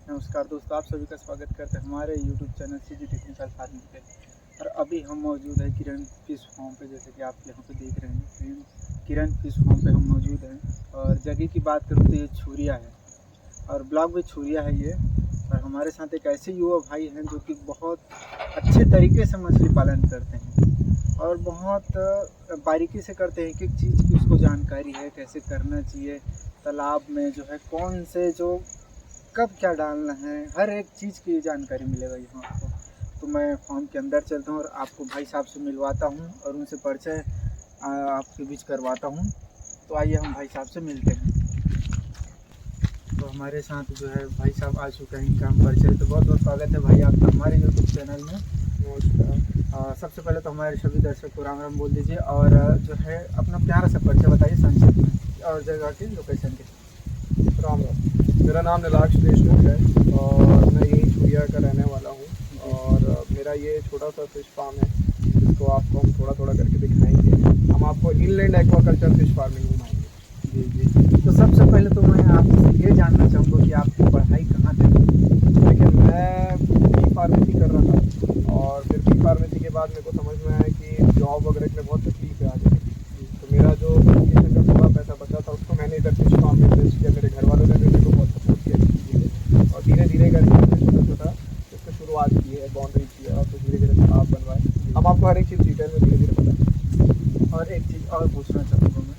नमस्कार दोस्तों, आप सभी का स्वागत करते हैं हमारे YouTube channel CG technical farming पे। और अभी हम मौजूद हैं किरण फिश फार्म पे, जैसे कि आप यहाँ पे देख रहे हैं। किरण फिश फार्म पे हम मौजूद हैं और जगह की बात करूँ तो ये छुरिया है और ब्लॉक भी छुरिया है ये। और हमारे साथ एक ऐसे युवा भाई हैं जो कि बहुत अच्छे तरीके से मछली पालन करते हैं और बहुत बारीकी से करते हैं। एक एक चीज़ की उसको जानकारी है, कैसे करना चाहिए तालाब में, जो है कौन से जो कब क्या डालना है, हर एक चीज़ की जानकारी मिलेगा यहाँ आपको। तो मैं फार्म के अंदर चलता हूँ और आपको भाई साहब से मिलवाता हूँ और उनसे परिचय आपके बीच करवाता हूँ। तो आइए हम भाई साहब से मिलते हैं। तो हमारे साथ जो है भाई साहब आ चुके हैं, इनका हम परिचय। तो बहुत बहुत स्वागत है भाई आपका हमारे यूट्यूब चैनल में। नमस्कार। सबसे पहले तो हमारे सभी दर्शक को राम राम बोल दीजिए और जो है अपना प्यारा सा परिचय बताइए संक्षिप्त में और जगह की लोकेशन के। राम राम। मेरा नाम नीलाक्ष देशमुख है और मैं यही छुरिया का रहने वाला हूँ। और मेरा ये छोटा सा फिश फार्म है जिसको आपको हम थोड़ा थोड़ा करके दिखाएंगे। हम आपको इनलैंड एक्वाकल्चर फिश फार्मिंग घुमाएंगे। जी जी। तो सबसे पहले तो मैं आपसे ये जानना चाहूँगा कि आपकी पढ़ाई कहाँ तक है? देखिए, मैं बी फार्मेसी कर रहा था और फिर बी फार्मेसी के बाद मेरे को समझ में आया कि जॉब वगैरह के लिए बहुत तकलीफ है आगे। तो मेरा जो एजुकेशन का थोड़ा पैसा बचा था उसको मैंने इधर फिश फार्म में इन्वेस्ट किया। मेरे घर वालों ने भी मेरे को बहुत सपोर्ट किया इस चीज़ में और धीरे धीरे करके हमने छोटा छोटा इसको शुरुआत की है, बाउंड्री की है और फिर धीरे धीरे तालाब बनवाए। हम आपको हर एक चीज़ डिटेल में धीरे धीरे बताएं। और एक चीज़ और पूछना चाहूँगा मैं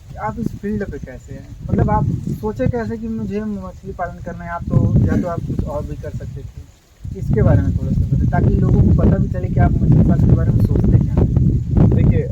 कि आप इस फील्ड पे कैसे हैं? मतलब आप सोचे कैसे कि मुझे मछली पालन करना है? आप तो या तो आप कुछ और भी कर सकते थे। इसके बारे में थोड़ा सा बताएं ताकि लोगों को पता भी चले कि आप मछली पालन के बारे में सोचते क्या हैं। देखिए,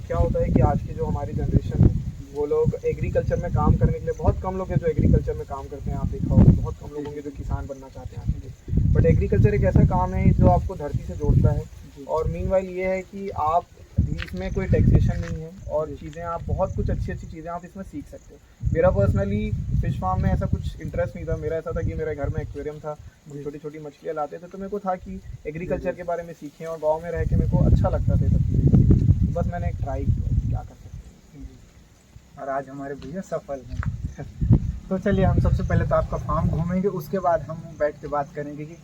क्या होता है कि आज की जो हमारी जनरेशन है वो लोग एग्रीकल्चर में काम करने के लिए, बहुत कम लोग हैं जो एग्रीकल्चर में काम करते हैं। आप देखा होगा बहुत कम लोग होंगे जो किसान बनना चाहते हैं आपके। बट एग्रीकल्चर एक ऐसा काम है जो आपको धरती से जोड़ता है। और मीनवाइल ये है कि आप इसमें कोई टैक्सेशन नहीं है और चीज़ें आप बहुत कुछ अच्छी अच्छी चीज़ें आप इसमें सीख सकते हो। मेरा पर्सनली फिश फार्म में ऐसा कुछ इंटरेस्ट नहीं था। मेरा ऐसा था कि मेरे घर में एक्वेरियम था, छोटी छोटी मछलियाँ लाते थे, तो मेरे को था कि एग्रीकल्चर के बारे में सीखें और गाँव में रह के मेरे को अच्छा लगता था सब चीज़ें। बस मैंने एक ट्राई किया, क्या कर सकते हैं। और आज हमारे भैया सफल हैं। तो चलिए हम सबसे पहले तो आपका फार्म घूमेंगे, उसके बाद हम बैठ के बात करेंगे कि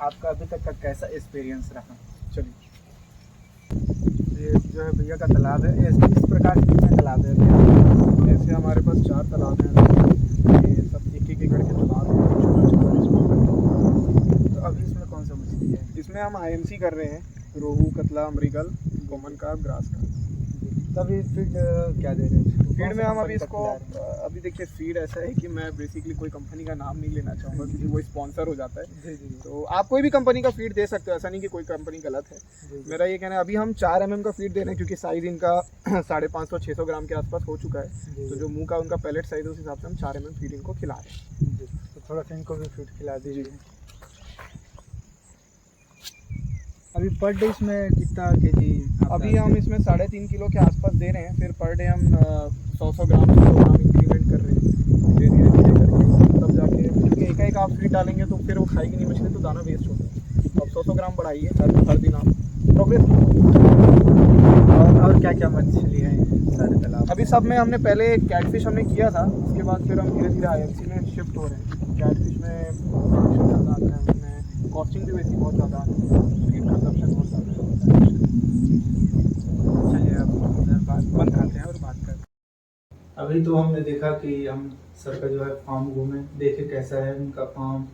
आपका अभी तक का कैसा एक्सपीरियंस रहा। चलिए, ये जो है भैया का तालाब है। इस प्रकार के कितने तालाब है? ऐसे हमारे पास 4 तालाब हैं। ये सब एक एक एकड़ के तालाब हैं, छोटा छोटा इसमें। तो अभी इसमें कौन सा मछली है? इसमें हम आईएमसी कर रहे हैं, रोहू, कतला, अमरीगल, कॉमन कार्प, ग्रास कार्प। तो अभी फीड क्या दे रहे हैं? फीड में हम अभी कंपनी का इसको खिला रहे हैं? अभी देखिए, फीड ऐसा है कि मैं बेसिकली कोई कंपनी का नाम नहीं लेना चाहूँगा क्योंकि वो स्पॉन्सर हो जाता है। जी जी तो आप कोई भी कंपनी का फीड दे सकते हो, ऐसा नहीं कि कोई कंपनी गलत है। जी। मेरा ये कहना है, अभी हम 4 mm का फीड दे रहे हैं क्योंकि साइज़ इनका 550-600 ग्राम के आसपास हो चुका है। तो जो मुंह का उनका पैलेट साइज़ है उस हिसाब से हम 4 mm फीड इनको खिला रहे हैं। जी। तो थोड़ा सा इनको भी फीड खिला दीजिए। अभी पर डे इसमें कितना केजी? अभी हम इसमें 3.5 किलो के आसपास दे रहे हैं। फिर पर डे हम 100 ग्राम इंक्रीमेंट कर रहे हैं धीरे धीरे धीरे करके। तब जाके, क्योंकि एक आप फीड डालेंगे तो फिर वो खाएगी नहीं मछली, तो दाना वेस्ट होता है। तो अब 100 ग्राम बढ़ाइए हर दिन, आप प्रोग्रेस। और क्या क्या मछली है सारे तालाब? अभी सब में हमने पहले कैटफिश हमने किया था, उसके बाद फिर हम धीरे धीरे आईएमसी में शिफ्ट हो रहे हैं। कैटफिश में प्रोडक्शन ज़्यादा आता है, उसमें कॉस्टिंग भी वैसी बहुत ज़्यादा आती है, फीड कंजप्शन बहुत ज़्यादा होता है। चलिए अब उधर बात बंद करते हैं और बात करते हैं। अभी तो हमने देखा कि हम सर का जो है फार्म घूमे, देखे कैसा है उनका फार्म,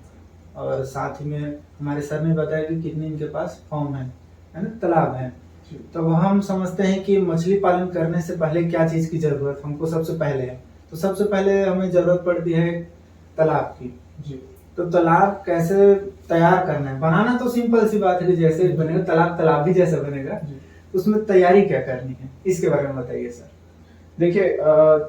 और साथ ही में हमारे सर ने बताया कि कितने इनके पास फार्म है ना, तालाब है। तो हम समझते हैं कि मछली पालन करने से पहले क्या चीज़ की ज़रूरत हमको सबसे पहले है। तो सबसे पहले हमें ज़रूरत पड़ती है तालाब की। जी। तो तालाब कैसे तैयार करना है? बनाना तो सिंपल सी बात है कि जैसे बनेगा तालाब, तालाब भी जैसा बनेगा। तो उसमें तैयारी क्या करनी है, इसके बारे में बताइए सर। देखिए,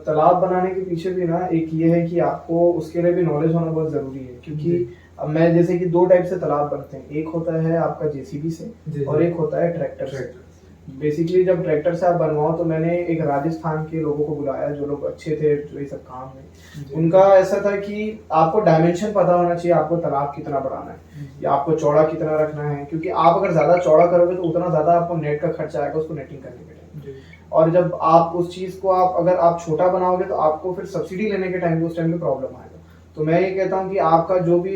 तालाब बनाने के पीछे भी ना एक ये है कि आपको उसके लिए भी नॉलेज होना बहुत ज़रूरी है। क्योंकि अब मैं जैसे कि 2 टाइप से तालाब बनते हैं। एक होता है आपका जेसीबी से और एक होता है ट्रैक्टर से। बेसिकली जब ट्रैक्टर से आप बनवाओ, तो मैंने एक राजस्थान के लोगों को बुलाया जो लोग अच्छे थे जो ये सब काम में। उनका ऐसा था कि आपको डायमेंशन पता होना चाहिए, आपको तालाब कितना बढ़ाना है या आपको चौड़ा कितना रखना है। क्योंकि आप अगर ज़्यादा चौड़ा करोगे तो उतना ज़्यादा आपको नेट का खर्चा आएगा उसको नेटिंग करने के टाइम। और जब आप उस चीज़ को अगर आप छोटा बनाओगे तो आपको फिर सब्सिडी लेने के टाइम उस टाइम पे प्रॉब्लम आएगा। तो मैं ये कहता हूँ कि आपका जो भी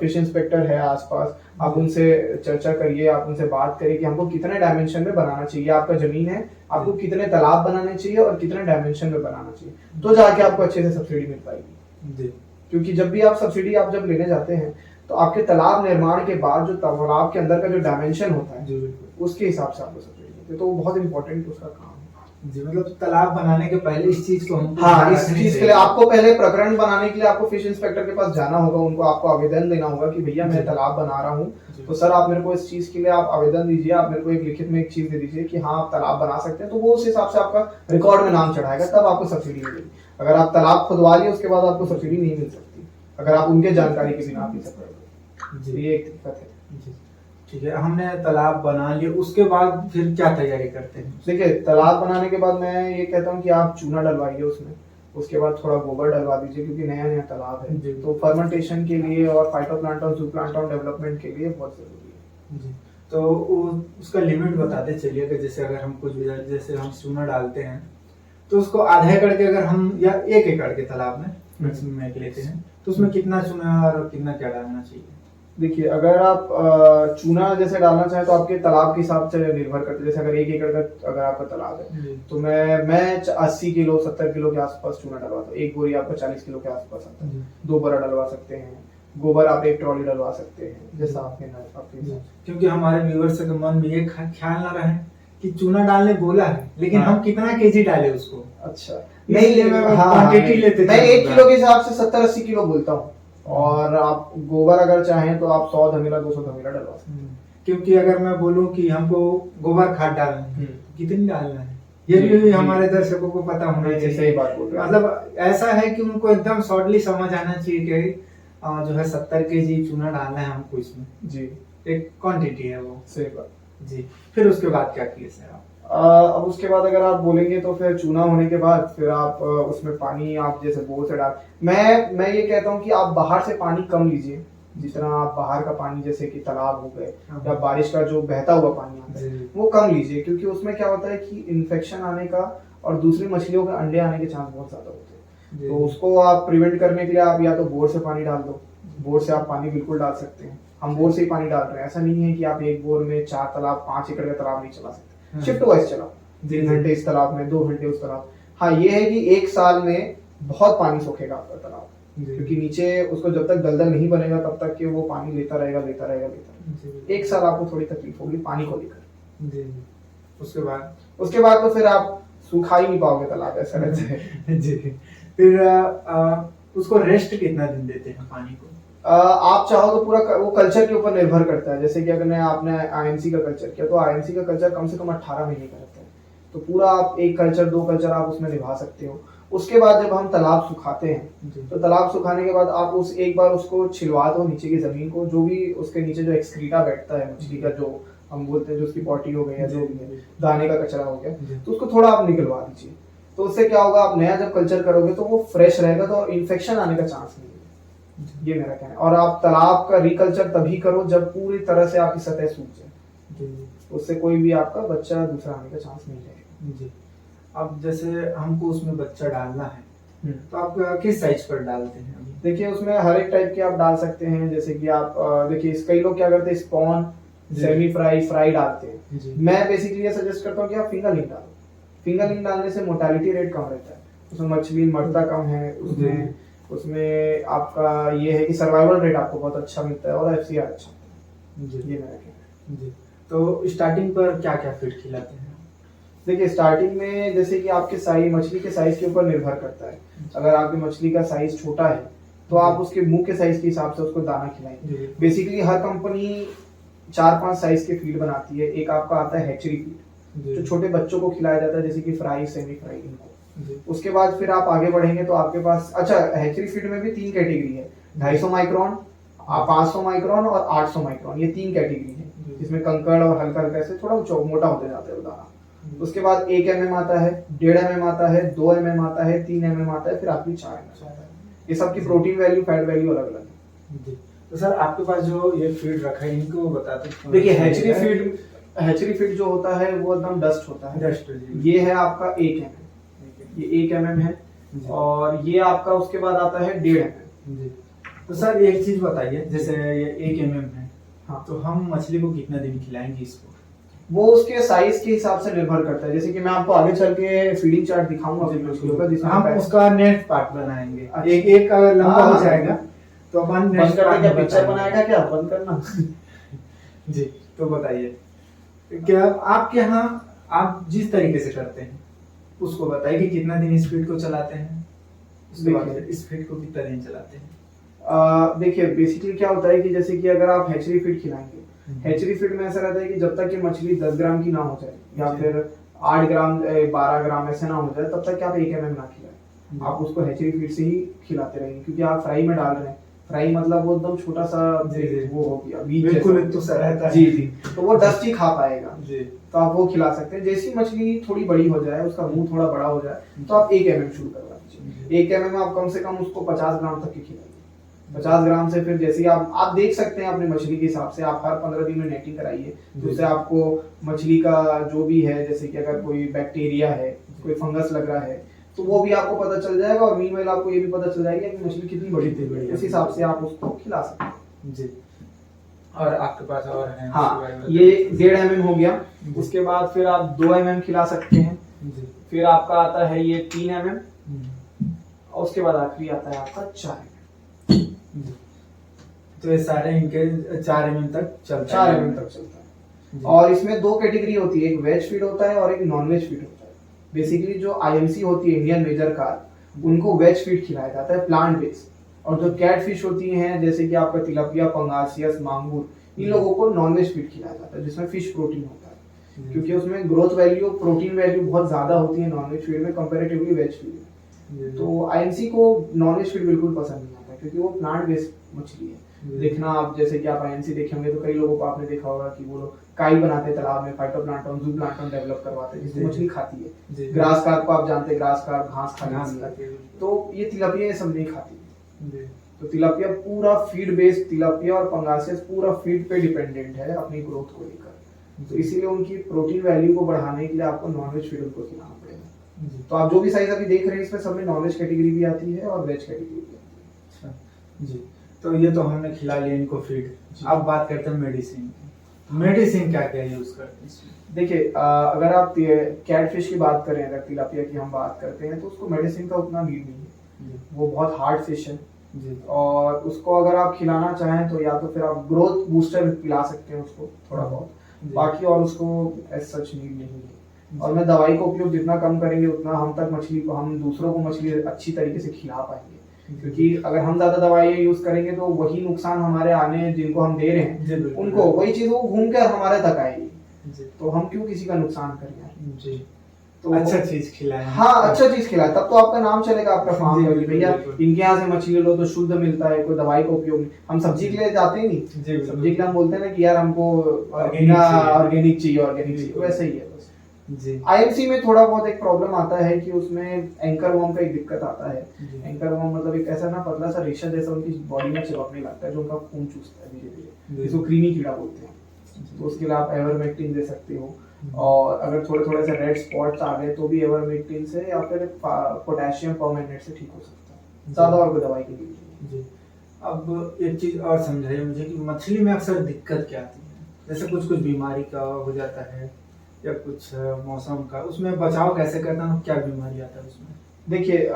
फिश इंस्पेक्टर है आसपास, आप उनसे चर्चा करिए, आप उनसे बात करिए कि हमको कितने डायमेंशन में बनाना चाहिए, आपका जमीन है, आपको कितने तालाब बनाने चाहिए और कितने डायमेंशन में बनाना चाहिए, तो जाके आपको अच्छे से सब्सिडी मिल पाएगी जी। क्योंकि जब भी आप सब्सिडी आप जब लेने जाते हैं तो आपके तालाब निर्माण के बाद जो तालाब के अंदर का जो डायमेंशन होता है उसके हिसाब से आपको सब्सिडी मिलती है, तो वो बहुत इंपॉर्टेंट उसका काम है जी। मतलब तालाब बनाने के पहले इस चीज को हम हाँ इस चीज के लिए आपको पहले प्रकरण बनाने के लिए आपको फिश इंस्पेक्टर के पास जाना होगा, उनको आपको आवेदन देना होगा कि भैया मैं तालाब बना रहा हूँ, तो सर आप मेरे को इस चीज के लिए आप आवेदन दीजिए, आप मेरे को एक लिखित में एक चीज दे दीजिए कि हाँ आप तालाब बना सकते हैं, तो वो उस हिसाब से आपका रिकॉर्ड में नाम चढ़ाएगा, तब आपको सब्सिडी मिलेगी। अगर आप तालाब खुदवा लिए उसके बाद आपको सब्सिडी नहीं मिल सकती, अगर आप उनके जानकारी के बिना आप ये सब करोगे, ये एक दिक्कत है। ठीक है, हमने तालाब बना लिया, उसके बाद फिर क्या तैयारी करते हैं? देखिए तालाब बनाने के बाद मैं ये कहता हूँ कि आप चूना डलवाइए उसमें, उसके बाद थोड़ा गोबर डलवा दीजिए क्योंकि नया नया तालाब है, तो फर्मेंटेशन के लिए और फाइटोप्लैंक्टन जूप्लैंक्टन डेवलपमेंट के लिए बहुत जरूरी है जी। तो उसका लिमिट बताते चलिए कि जैसे अगर हम कुछ भी जैसे हम चूना डालते हैं तो उसको आधा एकड़ के अगर हम या 1 एकड़ के तालाब में मैक्सिमम लेते हैं तो उसमें कितना चूना और कितना क्या डालना चाहिए? देखिए अगर आप चूना जैसे डालना चाहें तो आपके तालाब के हिसाब से निर्भर करते हैं, जैसे अगर 1 एकड़ का अगर आपका तालाब है तो मैं 80 किलो 70 किलो के आसपास चूना डलवाता हूँ, एक बोरी आपका 40 किलो के आसपास आता है, 2 बोरा डलवा सकते हैं, गोबर आप 1 ट्रॉली डलवा सकते हैं जैसा आपके, क्योंकि हमारे व्यूअर्स के मन में ये ख्याल ना रहे कि चूना डालने बोला है लेकिन हम कितना केजी डाले उसको। अच्छा नहीं क्वांटिटी लेते, मैं 1 किलो के हिसाब से 70-80 किलो बोलता हूँ, और आप गोबर अगर चाहें तो आप 100 धमीला 200 धमीला डलवा सकते हैं। क्योंकि अगर मैं बोलूं कि हमको गोबर खाद डालना है कितनी डालना है ये भी हमारे दर्शकों को पता होना चाहिए। सही बात बोल रहे हैं, मतलब ऐसा है कि उनको एकदम शॉर्टली समझ आना चाहिए कि जो है 70 केजी चूना डालना है हमको इसमें जी, एक क्वांटिटी है वो। सही बात जी। फिर उसके बाद क्या किए सर आप? अब उसके बाद अगर आप बोलेंगे तो फिर चूना होने के बाद फिर आप उसमें पानी आप जैसे बोर से डाल, मैं ये कहता हूँ कि आप बाहर से पानी कम लीजिए, जितना आप बाहर का पानी जैसे कि तालाब हो गए या बारिश का जो बहता हुआ पानी आता है वो कम लीजिए, क्योंकि उसमें क्या होता है कि इन्फेक्शन आने का और दूसरी मछलियों के अंडे आने के चांस बहुत ज्यादा होते हैं, तो उसको आप प्रिवेंट करने के लिए आप या तो बोर से पानी डाल दो, बोर से आप पानी बिल्कुल डाल सकते हैं, हम बोर से ही पानी डाल रहे हैं, ऐसा नहीं है कि आप एक बोर में 4 तालाब 5 एकड़ का तालाब नहीं चला सकते, शिफ्ट वाइज चलाओ, 3 घंटे इस तालाब में 2 घंटे उस तालाब। हाँ ये है कि 1 साल में बहुत पानी सोखेगा आपका तालाब, क्योंकि नीचे उसको जब तक दलदल नहीं बनेगा तब तक कि वो पानी लेता रहेगा। 1 साल आपको थोड़ी तकलीफ होगी पानी को लेकर। उसके बाद तो फिर आप सूखा ही नहीं पाओगे तालाब, ऐसा रहता है जी। फिर उसको रेस्ट कितना दिन देते हैं पानी को? आप चाहो तो पूरा वो कल्चर के ऊपर निर्भर करता है, जैसे कि अगर आपने आईएमसी का कल्चर किया तो आईएमसी का कल्चर कम से कम 18 महीने का रहता है, तो पूरा आप 1 कल्चर 2 कल्चर आप उसमें निभा सकते हो। उसके बाद जब हम तालाब सुखाते हैं तो तालाब सुखाने के बाद आप एक बार उसको छिलवा दो नीचे की जमीन को, जो भी उसके नीचे जो एक्सक्रीटा बैठता है मछली का, जो हम बोलते हैं जो उसकी पॉटी हो गई या जो भी है दाने का कचरा हो गया, तो उसको थोड़ा आप निकलवा दीजिए, तो उससे क्या होगा आप नया जब कल्चर करोगे तो वो फ्रेश रहेगा, तो इन्फेक्शन आने का चांस नहीं है, ये मेरा कहना है। और आप तालाब का रिकल्चर तभी करो जब पूरी तरह से आपकी सतह सूख जाए, उससे कोई भी आपका बच्चा दूसरा आने का चांस नहीं रहेगा जी। अब जैसे हमको उसमें बच्चा डालना है तो आप किस साइज पर डालते हैं? देखिए उसमें हर एक टाइप के आप डाल सकते हैं, जैसे कि आप देखिए कई लोग क्या करते हैं स्पॉन, सेमी फ्राई डालते हैं, मैं बेसिकली ये सजेस्ट करता हूँ कि आप फिंगर लिंक डालो। फिंगर लिंक डालने से मोर्टेलिटी रेट कम रहता है, उसमें मछली मरता कम है, उसमें आपका ये है कि सर्वाइवल रेट आपको बहुत अच्छा मिलता है और एफसीआर अच्छा होता है, ये मेरा कहना है। तो स्टार्टिंग पर क्या क्या फीड खिलाते हैं? देखिए स्टार्टिंग में जैसे कि आपके साइज मछली के साइज के ऊपर निर्भर करता है, अगर आपकी मछली का साइज छोटा है तो आप उसके मुंह के साइज के हिसाब से उसको दाना खिलाएंगे। बेसिकली हर कंपनी 4-5 साइज के फीड बनाती है, एक आपका आता है हैचरी फीड जो छोटे बच्चों को खिलाया जाता है, जैसे कि फ्राई सेमी फ्राई इनको। उसके बाद फिर आप आगे बढ़ेंगे तो आपके पास अच्छा हैचरी फीड में भी 3 कैटेगरी है, 250 माइक्रोन, 500 माइक्रोन और 800 माइक्रोन, ये 3 कैटेगरी है, जिसमें कंकड़ और हल्का हल्का ऐसे थोड़ा मोटा होते जाता है वो दाना। उसके बाद 1 mm आता है, 1.5 mm आता है, 2 mm आता है, 3 mm आता है, फिर आपकी 4 mm। ये सबकी प्रोटीन वैल्यू फैट वैल्यू अलग अलग है। तो सर आपके पास जो ये फीड रखा है इनको बताते हैं। देखिए हैचरी फीड जो होता है वो एकदम डस्ट होता है, ये है आपका 1 mm, ये 1 mm है, और ये आपका उसके बाद आता है 1.5 mm, जी। तो सर एक चीज बताइए, जैसे ये 1 mm है, हाँ। तो हम मछली को कितना दिन खिलाएंगे इसको? वो उसके साइज के हिसाब से निर्भर करता है। जैसे कि मैं आपको आगे चल के फीडिंग चार्ट दिखाऊंगा अपनी मछलियों का, जिसमें हम उसका नेक्स्ट पार्ट बनाएंगे। अच्छा। एक एक का लंबा हाँ, हो जाएगा, तो अपन बंद नेक्स्ट करके पार्ट क्या में पिक्चर बताएंगे। बनाएगा क्या बंद करना? जी, तो बताइए क्या आपके यहाँ आप जिस तरीके से करते हैं उसको बताइए कि कितना दिन स्पीड को चलाते हैं, उसके बाद देखिए। स्पीड को कितना दिन चलाते हैं? देखिए बेसिकली क्या होता है कि जैसे कि अगर आप हैचरी फीड खिलाएंगे, हैचरी फीड में ऐसा रहता है कि जब तक कि मछली 10 ग्राम की ना हो जाए या जी। फिर 8 ग्राम 12 ग्राम ऐसे ना हो जाए, तब तक कि आप 1 mm ना खिलाएं। आप उसको हैचरी फीड से ही खिलाते रहेंगे, क्योंकि आप फ्राई में डाल रहे हैं। फ्राई मतलब वो एकदम छोटा सा जी। वो हो गया बीज बिल्कुल जैसा। तो सर रहता है। जी जी, तो वो डस्ट ही खा पाएगा। जी। तो आप वो खिला सकते हैं। जैसी मछली थोड़ी बड़ी हो जाए, उसका मुंह थोड़ा बड़ा हो जाए, तो आप 1 mm शुरू करवा दीजिए। 1 mm में आप कम से कम उसको 50 ग्राम तक की खिलाइए। 50 ग्राम से फिर जैसे आप देख सकते हैं अपनी मछली के हिसाब से, आप हर 15 दिन में नेटिंग कराइए, तो उससे आपको मछली का जो भी है, जैसे कि अगर कोई बैक्टीरिया है, कोई फंगस लग रहा है, तो वो भी आपको पता चल जाएगा। और मीनवाइल आपको ये भी पता चल जाएगा कि मछली कितनी बड़ी थी, उस हिसाब से आप उसको खिला सकते हैं। जी। और आपके पास और है? हाँ, ये 1.5 mm हो गया। उसके बाद फिर आप 2 mm खिला सकते हैं। जी। फिर आपका आता है ये 3 mm, और उसके बाद आखिरी आता है आपका 4 mm। जी। तो ये सारे इनके 4 mm तक चलता है। 4 mm तक चलता है। और इसमें 2 कैटेगरी होती है, एक वेज फीड होता है और एक नॉन वेज फीड होता है। बेसिकली जो IMC होती है, इंडियन मेजर कार्प, उनको वेज फीड खिलाया जाता है, प्लांट बेस्ड। और जो कैट फिश होती हैं, जैसे कि आपका तिलापिया, पंगासियस, मांगुर, इन लोगों को नॉन वेज फीड खिलाया जाता है, जिसमें फिश प्रोटीन होता है। क्योंकि उसमें ग्रोथ वैल्यू, प्रोटीन वैल्यू बहुत ज्यादा होती है नॉन वेज फीड में कंपैरेटिवली वेज फीड में। तो IMC को नॉन वेज फीड बिल्कुल पसंद नहीं आता, क्योंकि वो प्लांट बेस्ड मछली है। देखना आप, जैसे कि आप IMC देखे होंगे तो कई लोगों को आपने देखा होगा कि वो लोग काई बनाते हैं तालाब में, फाइटोप्लैंक्टन, जूप्लैंक्टन डेवलप करवाते हैं, जिससे मछली खाती है। ग्रास कार्प को आप जानते हैं, ग्रास कार्प घास खाती है, तो ये तिलापिया ये सब नहीं खाती। तो तिलापिया पूरा फीड बेस्ड, तिलापिया और पंगासियस पूरा फीड पे डिपेंडेंट है अपनी ग्रोथ को लेकर। तो इसीलिए उनकी प्रोटीन वैल्यू को बढ़ाने के लिए आपको नॉनवेज फीड उनको खिलाना पड़ेगा। तो आप जो भी साइज अभी देख रहे हैं, इसमें सब में नॉनवेज कैटेगरी भी आती है और वेज कैटेगरी भी आती है। जी। तो ये तो हमने खिला लिया इनको फीड। अब बात करते हैं मेडिसिन की। मेडिसिन क्या क्या यूज करते हैं इसमें? देखिए, अगर आप कैट फिश की बात करें, अगर तिलापिया की हम बात करते हैं, तो उसको मेडिसिन का उतना नीड नहीं है। वो बहुत हार्ड फिश है। और उसको अगर आप खिलाना चाहें तो या तो फिर आप ग्रोथ बूस्टर पिला सकते हैं उसको थोड़ा बहुत, बाकी और उसको एज सच नीड नहीं है। और मैं दवाई का उपयोग जितना कम करेंगे, उतना हम तक मछली को, हम दूसरों को मछली अच्छी तरीके से खिला पाएंगे। क्योंकि अगर हम ज्यादा दवाइयाँ यूज करेंगे तो वही नुकसान हमारे आने जिनको हम दे रहे हैं, उनको वही चीज वो घूम कर हमारे तक आएगी। तो हम क्यों किसी का नुकसान करें? जी। तो अच्छा चीज खिलाएं। हाँ, अच्छा चीज खिलाए, तब तो आपका नाम चलेगा आपका फार्म में, भैया इनके यहाँ से मछली लो तो शुद्ध मिलता है, कोई दवाई का उपयोग नहीं। हम सब्जी के लिए जाते ही नहीं, सब्जी के लिए हम बोलते हैं ना कि यार हमको ऑर्गेनिक चाहिए, वैसे ही है बस। जी। IMC में थोड़ा बहुत एक प्रॉब्लम आता है कि उसमें एंकर वर्म का एक दिक्कत आता है। एंकर वर्म मतलब एक ऐसा ना पतला सा रेशा जैसा उनकी बॉडी में चिपकने लगता है, जो उनका खून चूसता है धीरे धीरे, जिसको क्रीमी कीड़ा बोलते हैं। तो उसके लिए आप एवरमेक्टिन दे सकते हो। और अगर थोड़े थोड़े से रेड स्पॉट्स आ गए तो भी एवरमेक्टिन से या फिर पोटेशियम परमैंगनेट से ठीक हो सकता है, ज्यादा और कोई दवाई की नहीं। जी। अब एक चीज और समझाइए मुझे कि मछली में अक्सर दिक्कत क्या आती है? जैसे कुछ कुछ बीमारी का हो जाता है या कुछ मौसम का, उसमें बचाव कैसे करना है? क्या बीमारी आता है उसमें? देखिए,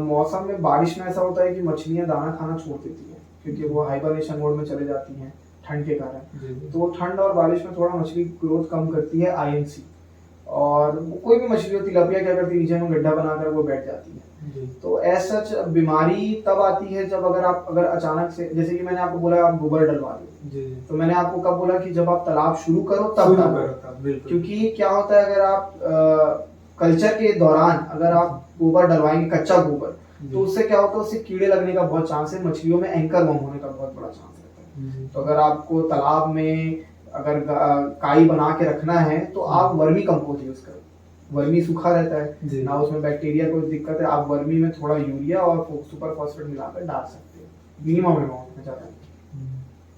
मौसम में बारिश में ऐसा होता है कि मछलियां दाना खाना छोड़ देती हैं, क्योंकि वो हाइबरनेशन मोड में चले जाती हैं ठंड के कारण। तो ठंड और बारिश में थोड़ा मछली ग्रोथ कम करती है IMC। और कोई भी मछली हो, तिलापिया क्या करती है, नीचे में गड्ढा बनाकर वो बैठ जाती है। तो ऐसा बीमारी तब आती है जब अगर अचानक से, जैसे कि मैंने आपको बोला आप गोबर डलवा दो, तो मैंने आपको कब बोला कि जब आप तालाब शुरू करो तब करो। क्योंकि क्या होता है, अगर आप कल्चर के दौरान अगर आप गोबर डलवाएंगे, कच्चा गोबर, तो उससे क्या होता है, उससे कीड़े लगने का बहुत चांस है, मछलियों में एंकर वर्म होने का बहुत बड़ा चांस रहता है। तो अगर आपको तालाब में अगर काई बना के रखना है तो आप वर्मी कंपोस्ट यूज करो। वर्मी सूखा रहता है ना, उसमें बैक्टीरिया कोई दिक्कत है, आप वर्मी में थोड़ा यूरिया और सुपर फॉस्फेट मिलाकर डाल सकते हो, मिनिमम अमाउंट में, ज्यादा।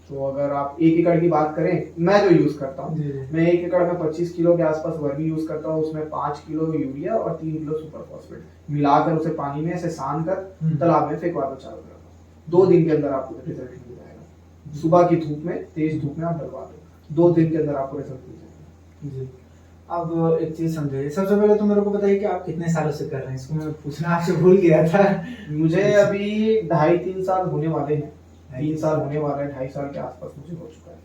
तो अगर आप 1 एकड़ की बात करें, मैं जो यूज करता हूँ, मैं 1 एकड़ में 25 किलो के आसपास वर्मी यूज करता हूँ। उसमें 5 किलो यूरिया और 3 किलो सुपर फॉस्फेट मिलाकर उसे पानी में ऐसे सान कर तालाब में फेंकवा दो चारों तरफ। 2 दिन के अंदर आपको रिजल्ट मिल जाएगा। सुबह की धूप में, तेज धूप में आप डलवा दो, 2 दिन के अंदर आपको रिजल्ट मिल जाएगा। जी। अब एक चीज समझाइए, सबसे पहले तो मेरे को बताइए कि आप कितने सालों से कर रहे हैं इसको, मैं पूछना आपसे भूल गया था। मुझे अभी 2.5-3 साल होने वाले हैं, 3 साल होने वाले हैं, 2.5 साल के आसपास मुझे हो चुका है।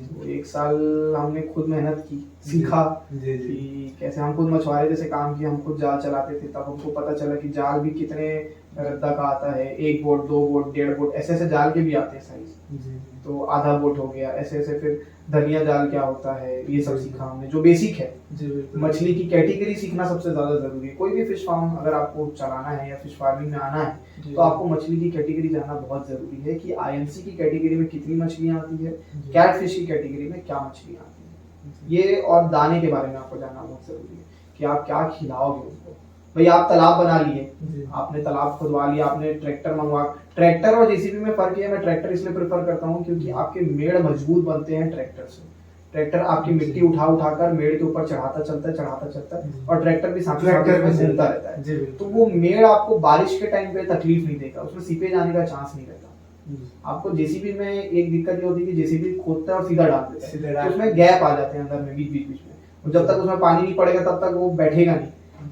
तो 1 साल हमने खुद मेहनत की, सीखा जी जी कि कैसे। हम खुद मछुआरे जैसे काम किए, हम खुद जाल चलाते थे, तब हमको पता चला कि जाल भी कितने रद्दा का आता है, 1 बोट, 2 बोट, 1.5 बोट, ऐसे ऐसे जाल के भी आते हैं साइज। जी तो आधा बोट हो गया, ऐसे ऐसे। फिर धनिया जाल क्या होता है, ये सब सीखा हमने, जो बेसिक है। जी बिल्कुल। मछली की कैटेगरी सीखना सबसे ज्यादा जरूरी है। कोई भी फिश फार्म अगर आपको चलाना है या फिश फार्मिंग में आना है, तो आपको मछली की कैटेगरी जानना बहुत जरूरी है कि आईएनसी की कैटेगरी में कितनी मछलियां आती है, कैट फिश की कैटेगरी में क्या मछलियां आती है, ये और दाने के बारे में आपको जानना बहुत जरूरी है कि आप क्या खिलाओगे उसको। भाई आप तालाब बना लिए, आपने तालाब खुदवा लिया, आपने ट्रैक्टर मंगवा। ट्रैक्टर और जेसीबी में फर्क है, मैं ट्रैक्टर इसलिए प्रेफर करता हूँ क्योंकि आपके मेड़ मजबूत बनते हैं ट्रैक्टर से। ट्रैक्टर आपकी मिट्टी उठा उठाकर मेड़ के ऊपर चढ़ाता चलता है और ट्रैक्टर भी साथ ट्रैक्टर में घूमता रहता है। तो वो मेड़ आपको बारिश के टाइम पे तकलीफ नहीं देगा, उसमें सीपेज आने का चांस नहीं रहता। आपको जेसीबी में एक दिक्कत ये होती है कि जेसीबी खोदता है और सीधा डाल देता है, तो उसमें गैप आ जाते हैं अंदर में, बीच बीच में, और जब तक उसमें पानी नहीं पड़ेगा तब तक वो बैठेगा नहीं।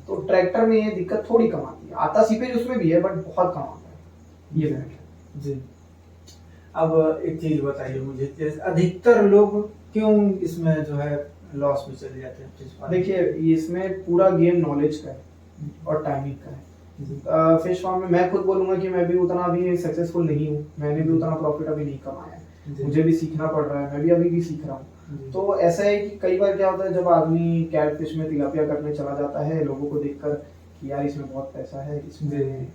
तो ट्रैक्टर में ये दिक्कत थोड़ी कम आती है, आता सीपेज उसमें भी है बट बहुत कम आता है, ये बेनिफिट है। जी। अब एक चीज बताइए मुझे, जैसे अधिकतर लोग क्यों इसमें जो है लॉस में चले जाते हैं? देखिए इसमें पूरा गेम नॉलेज का है और टाइमिंग का है। फिश फार्म में मैं खुद बोलूंगा कि मैं भी उतना अभी सक्सेसफुल नहीं हूँ, मैंने भी उतना प्रॉफिट अभी नहीं कमाया है, मुझे भी सीखना पड़ रहा है, मैं भी अभी भी सीख रहा हूँ। तो ऐसा है कि कई बार क्या होता है, जब आदमी कैट फिश में तिलापिया करने चला जाता है, लोगों को देखकर कि यार इसमें बहुत पैसा है, इसमें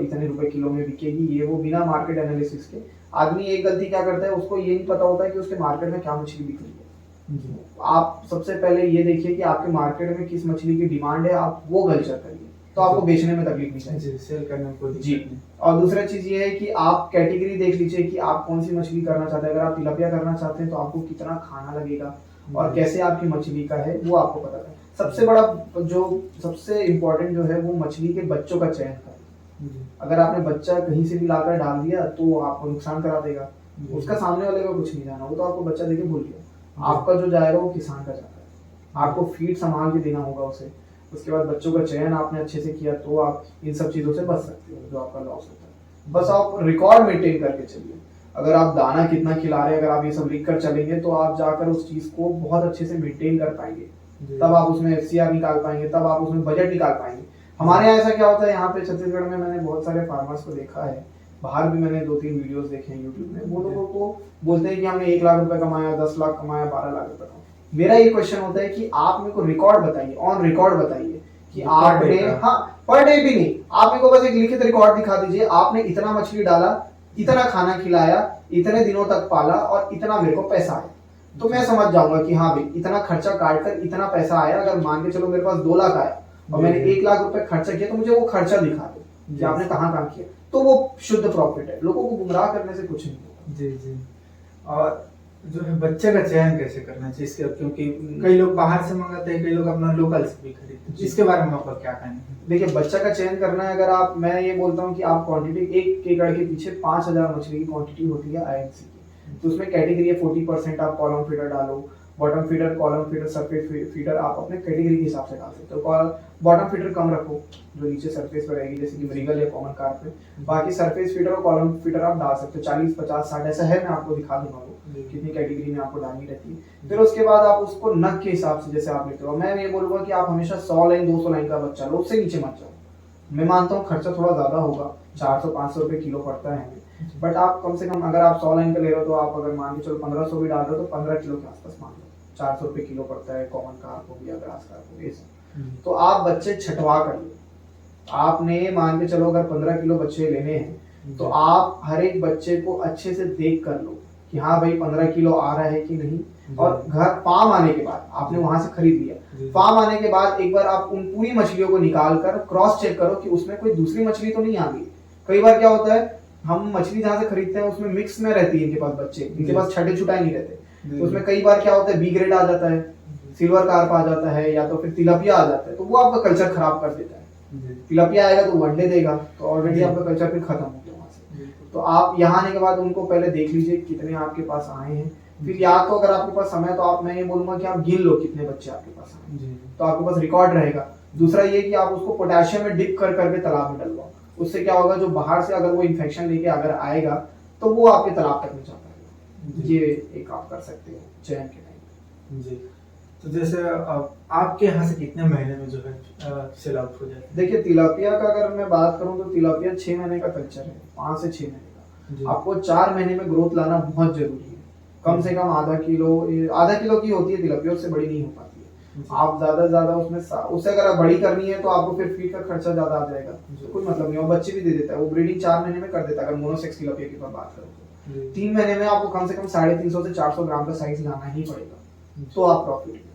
इतने रुपए किलो में बिकेगी, ये वो, बिना मार्केट एनालिसिस के आदमी एक गलती क्या करता है, उसको ये नहीं पता होता है कि उसके मार्केट में क्या मछली बिक रही है। आप सबसे पहले ये देखिए कि आपके मार्केट में किस मछली की डिमांड है, आप वो कल्चर करिए, तो आपको बेचने में तकलीफ नहीं चाहिए, सेल करने में कोई जी। और दूसरा चीज ये है कि आप कैटेगरी देख लीजिए कि आप कौन सी मछली करना चाहते हैं। अगर आप तिलापिया करना चाहते हैं तो आपको कितना खाना लगेगा और कैसे आपकी मछली का है वो आपको पता है। सबसे बड़ा जो सबसे इम्पोर्टेंट जो है वो मछली के बच्चों का चयन करें। अगर आपने बच्चा कहीं से भी लाकर डाल दिया तो आपको नुकसान करा देगा, उसका सामने वाले का कुछ नहीं जाना, वो तो आपको बच्चा देके भूल गया। आपका जो जाएगा वो किसान का जाता है, आपको फीड संभाल के देना होगा उसे। उसके बाद बच्चों का चयन आपने अच्छे से किया तो आप इन सब चीजों से बच सकते हो जो आपका लॉस होता है। बस आप रिकॉर्ड मेंटेन करके चलिए, अगर आप दाना कितना खिला रहे हैं, अगर आप ये सब लिख कर चलेंगे तो आप जाकर उस चीज को बहुत अच्छे से मेंटेन कर पाएंगे, तब आप उसमें FCR निकाल पाएंगे, तब आप उसमें बजट निकाल पाएंगे। हमारे यहाँ ऐसा क्या होता है, यहाँ पे छत्तीसगढ़ में मैंने बहुत सारे फार्मर्स को देखा है, बाहर भी मैंने 2-3 वीडियोस देखे हैं यूट्यूब में, वो लोगों को बोलते हैं कि हमने 1 लाख रुपए कमाया, 10 लाख कमाया, 12 लाख रुपए कमाया। मेरा ये क्वेश्चन होता है कि आप मेरे को रिकॉर्ड बताइए, ऑन रिकॉर्ड बताइए कि आपने, हाँ पर डे भी नहीं, आप मेरे को बस एक लिखित रिकॉर्ड दिखा दीजिए, आपने इतना मछली डाला, इतना खाना खिलाया, इतने दिनों तक पाला और इतना मेरे को पैसा आया, तो मैं समझ जाऊंगा कि हाँ भाई इतना खर्चा काट कर इतना पैसा आया। अगर मान के चलो मेरे पास 2 लाख आया और मैंने 1 लाख रुपए खर्चा किया, तो मुझे वो खर्चा दिखा दो कि आपने कहाँ कहाँ किया, तो वो शुद्ध प्रॉफिट है। लोगों को गुमराह करने से कुछ नहीं होगा। जी जी। और जो है बच्चे का चयन कैसे करना चाहिए इसके, क्योंकि कई लोग बाहर से मंगाते हैं, कई लोग अपना लोकल से भी खरीदते हैं, इसके बारे में आपका क्या कहना है? देखिए बच्चा का चयन करना है, अगर आप, मैं ये बोलता हूँ कि आप क्वांटिटी, 1 एकड़ के पीछे 5000 मछली की क्वांटिटी होती है INC की, तो उसमें कैटेगरी है 40% आप कॉलम फीडर डालो, bottom feeder, column feeder, surface feeder आप अपने कैटेगरी के हिसाब से डाल सकते हो। बॉटम फीडर कम रखो जो नीचे सरफेस पर रहेगी, जैसे कि मरीगल या कॉमन कार्प में। बाकी सरफेस फीडर और कॉलम फीडर आप डाल सकते हो, 40, 50, 60 ऐसा है, मैं आपको दिखा दूंगा वो कितनी कैटेगरी में आपको डालनी रहती है। फिर उसके बाद आप उसको नग के हिसाब से जैसे आप लेते हो, मैं ये बोलूंगा कि आप हमेशा 100 लाइन 200 लाइन का बच्चा लो, उससे नीचे मत जाओ। मैं मानता हूँ खर्चा थोड़ा ज्यादा होगा, 400-500 रुपए किलो पड़ता है हमें, बट आप कम से कम अगर आप 100 लाइन का ले रहे हो तो आप अगर मान के चलो 1500 भी डाल रहे हो तो 15 किलो के आसपास मान लो, 400 रुपए किलो पड़ता है। कॉमन कार्प हो गया, ग्रास कार्प हो गया, तो आप बच्चे छटवा कर लो। आपने मान के चलो अगर 15 किलो बच्चे लेने हैं तो आप हर एक बच्चे को अच्छे से देख कर लो कि हाँ भाई 15 किलो आ रहा है कि नहीं। और घर फार्म आने के बाद आपने वहां से खरीद लिया, फार्म आने के बाद एक बार आप उन पूरी मछलियों को निकाल कर क्रॉस चेक करो कि उसमें कोई दूसरी मछली तो नहीं आ गई। कई बार क्या होता है, हम मछली जहाँ से खरीदते हैं उसमें मिक्स में रहती है, इनके पास बच्चे, इनके पास छठे छुटाए नहीं रहते, तो उसमें कई बार क्या होता है, B ग्रेड आ जाता है, सिल्वर कार्प आ जाता है, या तो फिर तिलापिया आ जाता है, तो वो आपका कल्चर खराब कर देता है। तिलापिया आएगा तो वनडे देगा, तो ऑलरेडी आपका कल्चर फिर खत्म हो गया वहां से। तो आप यहाँ आने के बाद उनको पहले देख लीजिए कितने आपके पास आए हैं। फिर या तो अगर आपके पास समय है तो आप, मैं ये बोलूंगा कि आप गिन लो कितने बच्चे आपके पास आए हैं, जी तो आपके पास रिकॉर्ड रहेगा। दूसरा ये कि आप उसको पोटेशियम में डिप कर करके तालाब में डलवाओ। उससे क्या होगा, जो बाहर से अगर वो इन्फेक्शन लेके अगर आएगा तो वो आपके तालाब तक नहीं जा पाएगा। जी। ये एक आप कर सकते हो चयन के टाइम। जी। तो जैसे आपके यहाँ से कितने महीने में जो है सेल आउट हो जाता है? देखिए तिलापिया का अगर मैं बात करूं तो तिलापिया 6 महीने का कल्चर है, 5 से 6 महीने जी। का। आपको 4 महीने में ग्रोथ लाना बहुत जरूरी है। कम से कम आधा किलो की होती है तिलापिया, उससे बड़ी नहीं हो पाती है। आप ज्यादा से ज्यादा उससे अगर आप बड़ी करनी है तो आपको फिर फीड का खर्चा ज्यादा आ जाएगा, तो कोई मतलब नहीं। और बच्चे भी दे देता है वो, ब्रीडिंग 4 महीने में कर देता है अगर मोनोसेक्स तिलापिया की बात करो तो। 3 महीने में आपको कम से कम 350 से 400 ग्राम का साइज लाना ही पड़ेगा, तो आप प्रॉफिट में।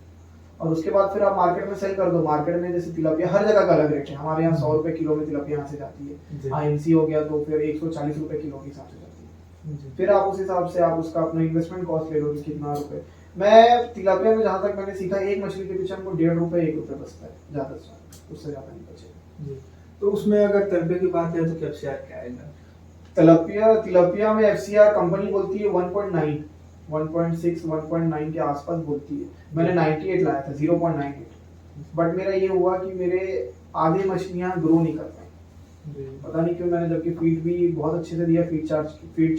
और उसके बाद फिर आप मार्केट में सेल कर दो। मार्केट में जैसे तिलापिया हर जगह का अलग रेट है। हमारे यहाँ 100 रुपए किलो में तिलापिया यहाँ से जाती है, आईएनसी हो गया तो फिर 140 रुपए किलो के हिसाब से जाती है। फिर आप उस हिसाब से आप उसका अपना इन्वेस्टमेंट कॉस्ट ले लो कि कितना रुपए। मैं तिलापिया में जहाँ तक मैंने सीखा, एक मछली के पीछे हमको 1.5 रुपए 1 रुपए बचता है ज्यादा से ज्यादा, उससे ज्यादा नहीं बचेगा। तो उसमें अगर तिलापिया की बात है तो क्या FCR क्या आएगा? तिलापिया में FCR कंपनी बोलती है 1.9, 1.6, 1.9 के आसपास बोलती है। मैंने 98 लाया था, 0.98। बट मेरा ये हुआ कि मेरे आधे मछलियां ग्रो नहीं कर पाई, पता नहीं क्यों। मैंने जबकि फीड भी बहुत अच्छे से दिया, फीड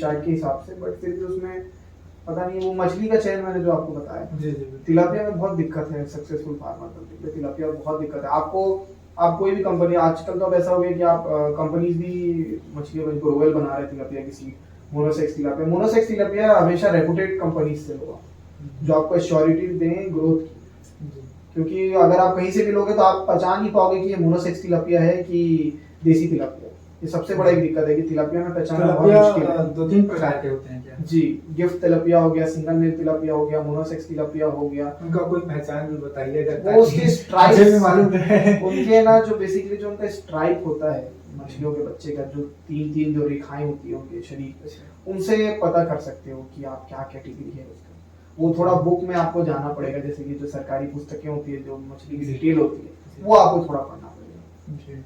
चार्ट के हिसाब से, बट फिर भी उसमें पता नहीं वो मछली का चयन मैंने जो आपको बताया। तिलापिया में बहुत दिक्कत है सक्सेसफुल फार्मर बनने के लिए। तिलापिया में बहुत दिक्कत है। आप कोई भी कंपनी, आजकल तो अब ऐसा हो गया कि आप कंपनीज भी मछली ग्रोवेल बना रहे तिलापिया की सीड, मोनोसेक्स तिलापिया हमेशा रेपुटेड कंपनीज से होगा जो आपको एश्योरिटी दें ग्रोथ की। क्योंकि अगर आप कहीं से भी लोगे तो आप पहचान नहीं पाओगे कि ये मोनोसेक्स तिलापिया है कि देसी तिलापिया। ये सबसे बड़ा एक दिक्कत है कि तिलापिया में पहचानना बहुत मुश्किल है। 2-3 प्रकार के होते हैं क्या? जी, गिफ्ट तिलापिया हो गया, सिंगल नेल तिलापिया हो गया, मोनोसेक्स तिलापिया हो गया। उनका कोई पहचान भी बताइएगा। वो उसके स्ट्राइप भी मालूम है उनके ना, जो बेसिकली जो उनका स्ट्राइप होता है मछलियों के बच्चे का, जो 3-3 जो रेखाएं होती है उनके शरीर पे, उनसे पता कर सकते हो कि आप क्या कैटेगरी है उसका। वो थोड़ा बुक में आपको जाना पड़ेगा, जैसे कि जो सरकारी पुस्तकें होती है जो मछली की डिटेल होती है वो आपको थोड़ा पढ़ना पड़ेगा।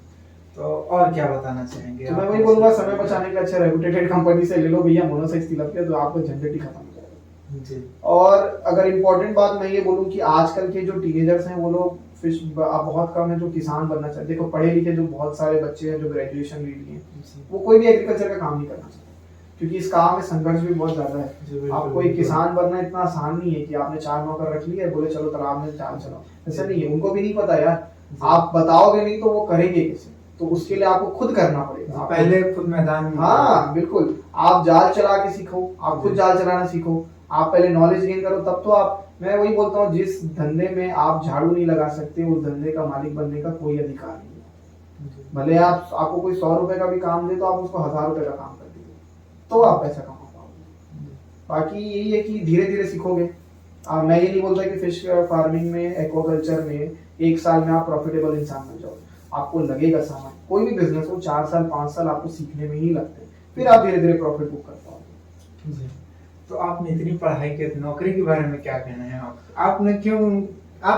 तो और क्या बताना चाहेंगे? तो मैं वही बोलूंगा, समय बचाने के लिए अच्छा रेपुटेड कंपनी से ले लो भैया मोनोसेक्स तिलापिया, तो आपको झंझट ही खत्म हो जाएगा। जी। और अगर इम्पोर्टेंट बात मैं ये बोलूँ कि आजकल के जो टीनेजर्स हैं वो लोग फिश बहुत कम है जो किसान बनना चाहते। देखो पढ़े लिखे जो बहुत सारे बच्चे हैं जो ग्रेजुएशन ले लिए, वो कोई भी एग्रीकल्चर का काम नहीं करना चाहते, क्योंकि इस काम में संघर्ष भी बहुत ज्यादा है। आपको एक किसान बनना इतना आसान नहीं है कि आपने 4 नौकर रख लिया, बोले चलो तालाब में चाल चलाओ, ऐसा नहीं है। उनको भी नहीं पता यार, आप बताओगे नहीं तो वो करेंगे कैसे, तो उसके लिए आपको खुद करना पड़ेगा। पहले खुद मैदान में। हाँ बिल्कुल, आप जाल चला के सीखो, आप खुद जाल चलाना सीखो, आप पहले नॉलेज गेन करो, तब तो आप, मैं वही बोलता हूँ, जिस धंधे में आप झाड़ू नहीं लगा सकते उस धंधे का मालिक बनने का कोई अधिकार नहीं है। भले आपको कोई 100 रुपए का भी काम दे तो आप उसको 1000 रुपए का काम कर दीजिए, तो आप पैसा कमा पाओगे। बाकी यही है कि धीरे धीरे सीखोगे। मैं ये नहीं बोलता कि फिश फार्मिंग में, एक्वाकल्चर में 1 साल में आप प्रॉफिटेबल इंसान बन जाओ। आपको लगेगा समय, कोई भी बिजनेस हो 4 साल 5 साल आपको सीखने में ही लगते हैं, फिर आप धीरे धीरे प्रॉफिट बुक कर पाओगे। तो आपने इतनी पढ़ाई की, नौकरी के बारे में क्या कहना है? आप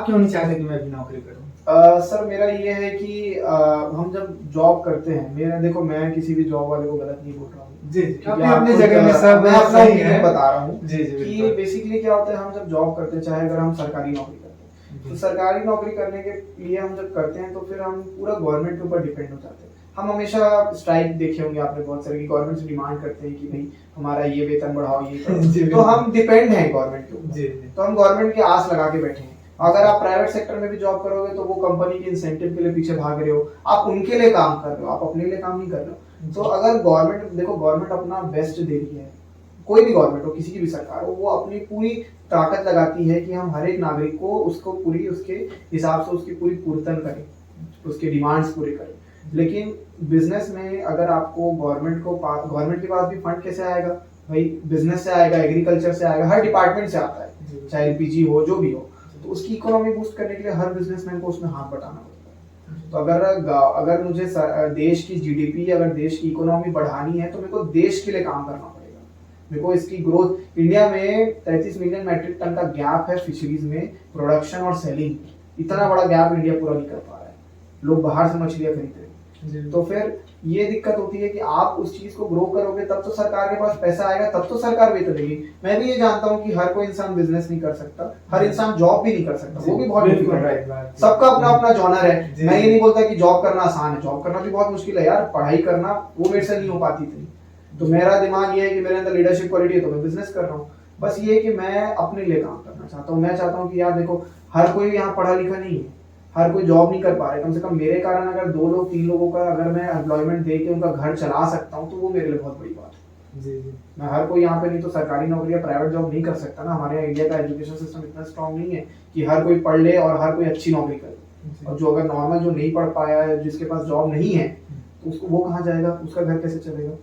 क्यों नहीं चाहते कि मैं भी नौकरी करूं? सर मेरा ये है कि हम जब जॉब करते हैं, देखो मैं किसी भी जॉब वाले को गलत नहीं बोल रहा हूँ जी, अपनी जगह में सब मैं अपना सही है। बता रहा हूँ जी कि बेसिकली क्या होता है, हम जब जॉब करते हैं, चाहे अगर हम सरकारी नौकरी करते हैं, तो सरकारी नौकरी करने के लिए हम जब करते हैं तो फिर हम पूरा गवर्नमेंट के ऊपर डिपेंड हो जाते हैं। हम हमेशा स्ट्राइक देखे होंगे आपने बहुत सारे, गवर्नमेंट से डिमांड करते हैं कि भाई हमारा ये वेतन बढ़ाओ, ये करो। तो हम डिपेंड हैं गवर्नमेंट के ऊपर, तो हम गवर्नमेंट की आस लगा के बैठे हैं। अगर आप प्राइवेट सेक्टर में भी जॉब करोगे तो वो कंपनी के इंसेंटिव के लिए पीछे भाग रहे हो, आप उनके लिए काम कर रहे हो, आप अपने लिए काम नहीं कर रहे हो। तो अगर गवर्नमेंट, देखो गवर्नमेंट अपना बेस्ट दे रही है, कोई भी गवर्नमेंट हो, किसी की भी सरकार हो, वो अपनी पूरी ताकत लगाती है कि हम हर एक नागरिक को उसको पूरी उसके हिसाब से उसकी पूरी पूर्तन करें, उसके डिमांड्स पूरे करें। लेकिन बिजनेस में अगर आपको गवर्नमेंट के पास भी फंड कैसे आएगा भाई? बिजनेस से आएगा, एग्रीकल्चर से आएगा, हर डिपार्टमेंट से आता है, चाहे LPG हो, जो भी हो। तो उसकी इकोनॉमी बूस्ट करने के लिए हर बिजनेसमैन को उसमें हाथ बटाना पड़ता है। तो अगर मुझे देश की GDP, अगर देश की इकोनॉमी बढ़ानी है तो मेरे को देश के लिए काम करना पड़ेगा। मेरे को इसकी ग्रोथ, इंडिया में 33 मिलियन मैट्रिक टन का गैप है फिशरीज में, प्रोडक्शन और सेलिंग। इतना बड़ा गैप इंडिया पूरा नहीं कर पा रहा है। लोग बाहर से मछलियां खरीद रहे हैं, तो फिर ये दिक्कत होती है कि आप उस चीज को ग्रो करोगे तब तो सरकार के पास पैसा आएगा, तब तो सरकार वेतन देगी। मैं भी ये जानता हूँ कि हर कोई इंसान बिजनेस नहीं कर सकता, हर इंसान जॉब भी नहीं कर सकता, वो भी बहुत डिफिकल्ट है। सबका अपना अपना जॉनर है। मैं ये नहीं बोलता कि जॉब करना आसान है, जॉब करना भी बहुत मुश्किल है यार। पढ़ाई करना वो मेरे से नहीं हो पाती थी, तो मेरा दिमाग ये है कि मेरे अंदर लीडरशिप क्वालिटी है तो मैं बिजनेस कर रहा हूँ। बस ये है कि मैं अपने लिए काम करना चाहता हूँ। मैं चाहता हूँ कि यार देखो, हर कोई यहाँ पढ़ा लिखा नहीं है, हर कोई जॉब नहीं कर पा रहा है। कम से कम मेरे कारण अगर 2 लोग 3 लोगों का अगर मैं एम्प्लॉयमेंट दे के उनका घर चला सकता हूँ तो वो मेरे लिए बहुत बड़ी बात है। जी। मैं हर कोई यहाँ पे नहीं तो सरकारी नौकरी या प्राइवेट जॉब नहीं कर सकता ना। हमारे यहाँ इंडिया का एजुकेशन सिस्टम इतना स्ट्रांग नहीं है कि हर कोई पढ़ ले और हर कोई अच्छी नौकरी करे। और जो अगर नॉर्मल जो नहीं पढ़ पाया है, जिसके पास जॉब नहीं है, तो उसको वो कहाँ जाएगा, उसका घर कैसे चलेगा?